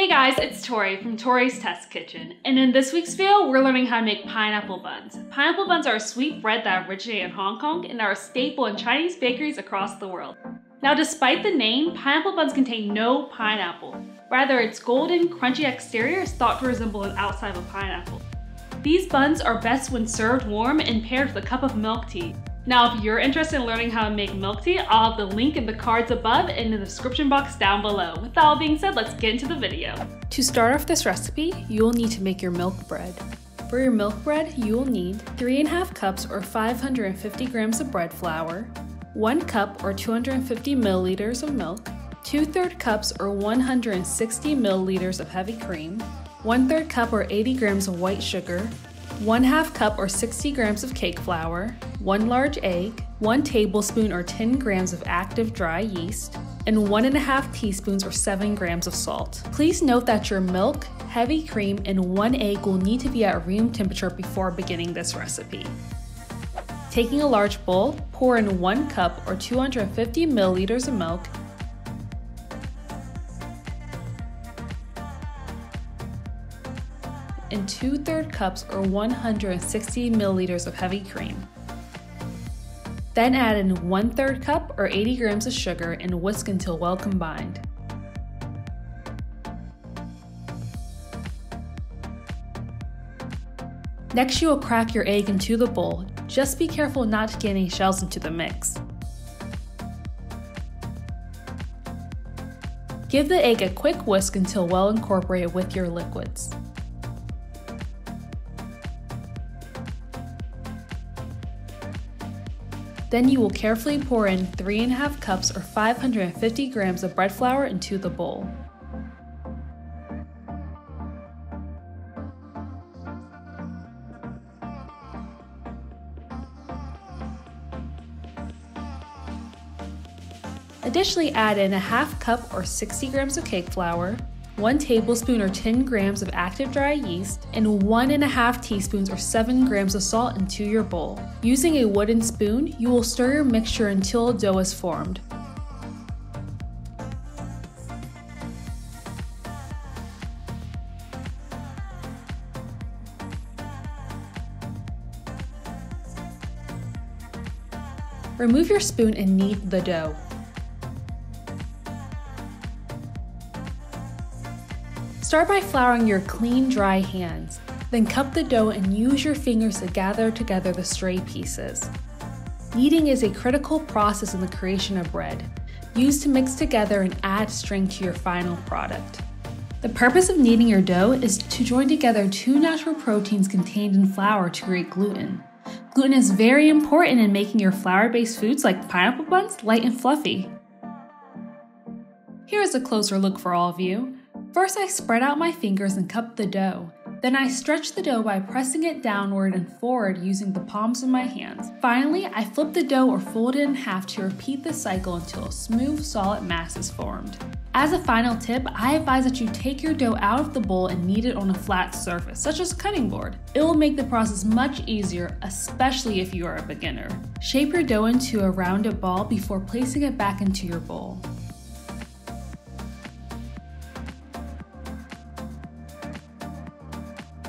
Hey guys, it's Tori from Tori's Test Kitchen, and in this week's video, we're learning how to make pineapple buns. Pineapple buns are a sweet bread that originated in Hong Kong and are a staple in Chinese bakeries across the world. Now, despite the name, pineapple buns contain no pineapple. Rather, its golden, crunchy exterior is thought to resemble an outside of a pineapple. These buns are best when served warm and paired with a cup of milk tea. Now, if you're interested in learning how to make milk tea, I'll have the link in the cards above and in the description box down below. With that all being said, let's get into the video. To start off this recipe, you will need to make your milk bread. For your milk bread, you will need 3½ cups or 550 grams of bread flour, 1 cup or 250 milliliters of milk, 2/3 cups or 160 milliliters of heavy cream, 1/3 cup or 80 grams of white sugar, 1/2 cup or 60 grams of cake flour, 1 large egg, 1 tablespoon or 10 grams of active dry yeast, and 1½ teaspoons or 7 grams of salt. Please note that your milk, heavy cream, and 1 egg will need to be at room temperature before beginning this recipe. Taking a large bowl, pour in 1 cup or 250 milliliters of milk, and 2/3 cups or 160 milliliters of heavy cream. Then add in 1/3 cup or 80 grams of sugar and whisk until well combined. Next, you will crack your egg into the bowl. Just be careful not to get any shells into the mix. Give the egg a quick whisk until well incorporated with your liquids. Then you will carefully pour in 3½ cups or 550 grams of bread flour into the bowl. Additionally, add in 1/2 cup or 60 grams of cake flour, 1 tablespoon or 10 grams of active dry yeast, and 1½ teaspoons or 7 grams of salt into your bowl. Using a wooden spoon, you will stir your mixture until a dough is formed. Remove your spoon and knead the dough. Start by flouring your clean, dry hands. Then cup the dough and use your fingers to gather together the stray pieces. Kneading is a critical process in the creation of bread, used to mix together and add strength to your final product. The purpose of kneading your dough is to join together 2 natural proteins contained in flour to create gluten. Gluten is very important in making your flour-based foods like pineapple buns light and fluffy. Here is a closer look for all of you. First, I spread out my fingers and cup the dough. Then I stretch the dough by pressing it downward and forward using the palms of my hands. Finally, I flip the dough or fold it in half to repeat the cycle until a smooth, solid mass is formed. As a final tip, I advise that you take your dough out of the bowl and knead it on a flat surface, such as a cutting board. It will make the process much easier, especially if you are a beginner. Shape your dough into a rounded ball before placing it back into your bowl.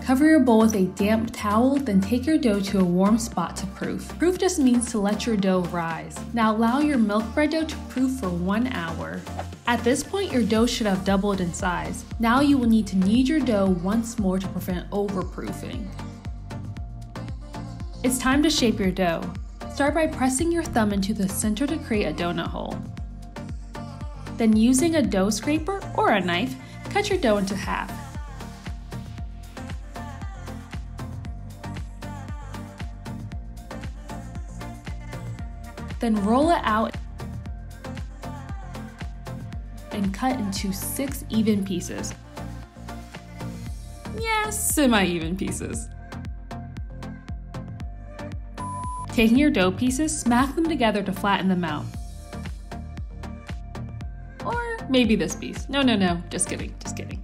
Cover your bowl with a damp towel, then take your dough to a warm spot to proof. Proof just means to let your dough rise. Now allow your milk bread dough to proof for 1 hour. At this point, your dough should have doubled in size. Now you will need to knead your dough once more to prevent overproofing. It's time to shape your dough. Start by pressing your thumb into the center to create a donut hole. Then using a dough scraper or a knife, cut your dough into half. Then roll it out and cut into 6 even pieces. Yeah, semi-even pieces. Taking your dough pieces, smack them together to flatten them out. Or maybe this piece. No, just kidding, just kidding.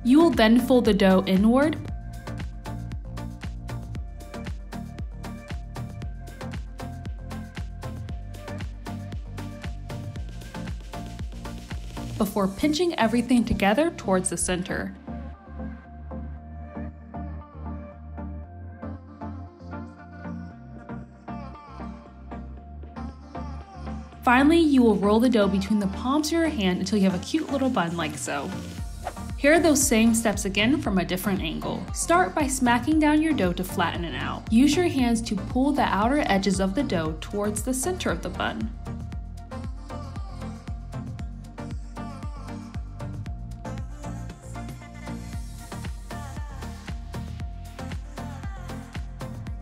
You will then fold the dough inward before pinching everything together towards the center. Finally, you will roll the dough between the palms of your hand until you have a cute little bun like so. Here are those same steps again from a different angle. Start by smacking down your dough to flatten it out. Use your hands to pull the outer edges of the dough towards the center of the bun.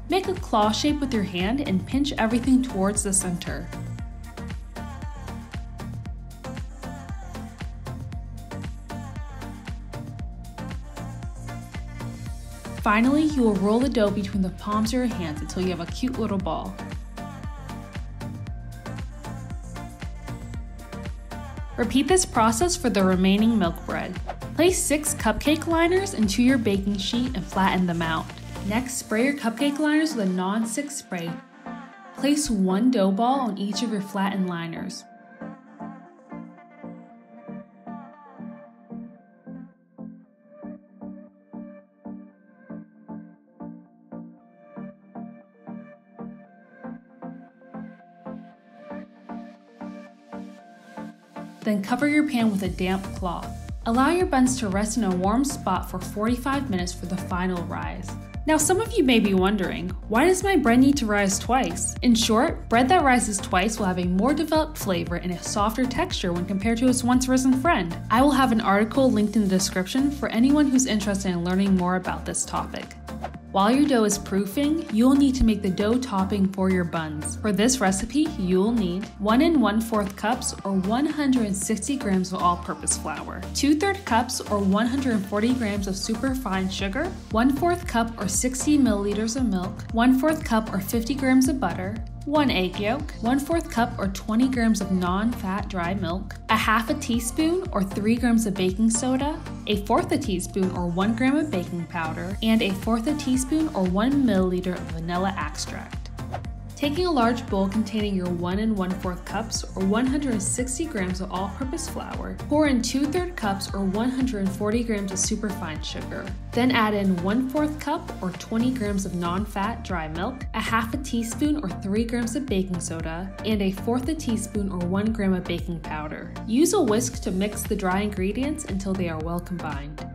Make a claw shape with your hand and pinch everything towards the center. Finally, you will roll the dough between the palms of your hands until you have a cute little ball. Repeat this process for the remaining milk bread. Place 6 cupcake liners into your baking sheet and flatten them out. Next, spray your cupcake liners with a non-stick spray. Place 1 dough ball on each of your flattened liners. Then cover your pan with a damp cloth. Allow your buns to rest in a warm spot for 45 minutes for the final rise. Now some of you may be wondering, why does my bread need to rise twice? In short, bread that rises twice will have a more developed flavor and a softer texture when compared to its once risen friend. I will have an article linked in the description for anyone who's interested in learning more about this topic. While your dough is proofing, you'll need to make the dough topping for your buns. For this recipe, you'll need 1 1/4 cups or 160 grams of all-purpose flour, 2/3 cups or 140 grams of superfine sugar, 1/4 cup or 60 milliliters of milk, 1/4 cup or 50 grams of butter, 1 egg yolk, 1/4 cup or 20 grams of non-fat dry milk, a half a teaspoon or 3 grams of baking soda, a 1/4 teaspoon or 1 gram of baking powder, and a 1/4 teaspoon or 1 milliliter of vanilla extract. Taking a large bowl containing your 1 1/4 cups or 160 grams of all-purpose flour, pour in 2/3 cups or 140 grams of superfine sugar. Then add in 1/4 cup or 20 grams of non-fat dry milk, a half a teaspoon or 3 grams of baking soda, and a 1/4 teaspoon or 1 gram of baking powder. Use a whisk to mix the dry ingredients until they are well combined.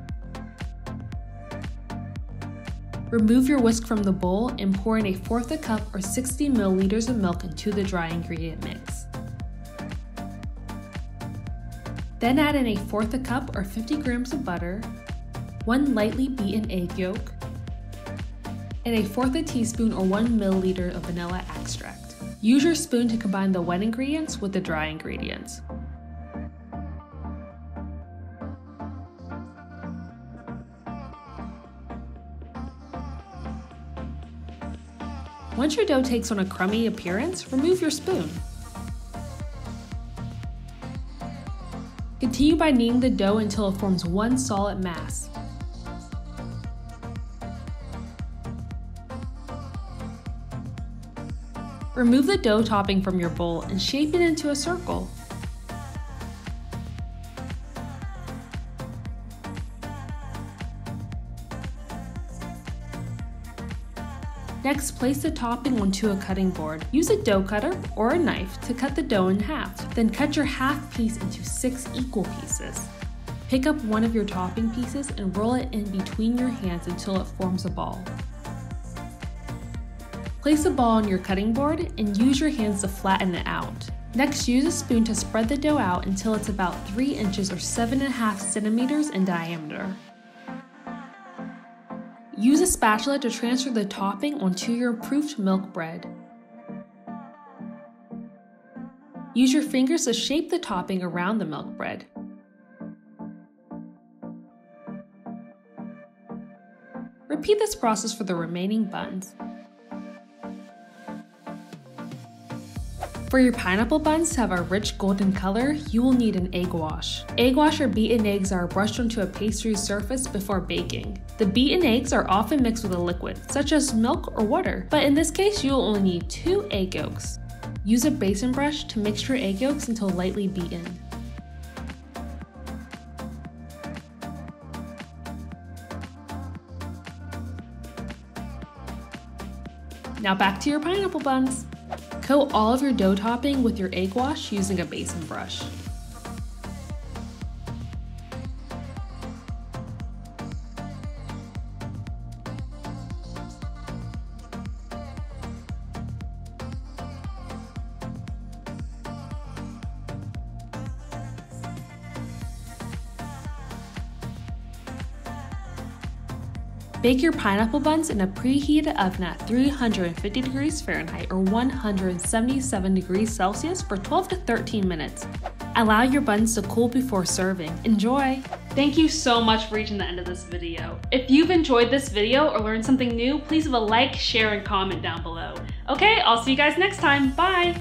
Remove your whisk from the bowl and pour in a 1/4 cup or 60 milliliters of milk into the dry ingredient mix. Then add in a 1/4 cup or 50 grams of butter, 1 lightly beaten egg yolk, and a 1/4 teaspoon or 1 milliliter of vanilla extract. Use your spoon to combine the wet ingredients with the dry ingredients. Once your dough takes on a crummy appearance, remove your spoon. Continue by kneading the dough until it forms one solid mass. Remove the dough topping from your bowl and shape it into a circle. Next, place the topping onto a cutting board. Use a dough cutter or a knife to cut the dough in half. Then cut your half piece into 6 equal pieces. Pick up one of your topping pieces and roll it in between your hands until it forms a ball. Place the ball on your cutting board and use your hands to flatten it out. Next, use a spoon to spread the dough out until it's about 3 inches or 7.5 centimeters in diameter. Use a spatula to transfer the topping onto your proofed milk bread. Use your fingers to shape the topping around the milk bread. Repeat this process for the remaining buns. For your pineapple buns to have a rich golden color, you will need an egg wash. Egg wash are beaten eggs that are brushed onto a pastry surface before baking. The beaten eggs are often mixed with a liquid, such as milk or water, but in this case you will only need 2 egg yolks. Use a basin brush to mix your egg yolks until lightly beaten. Now back to your pineapple buns. Coat all of your dough topping with your egg wash using a basin brush. Bake your pineapple buns in a preheated oven at 350 degrees Fahrenheit or 177 degrees Celsius for 12 to 13 minutes. Allow your buns to cool before serving. Enjoy! Thank you so much for reaching the end of this video. If you've enjoyed this video or learned something new, please leave a like, share, and comment down below. Okay, I'll see you guys next time. Bye!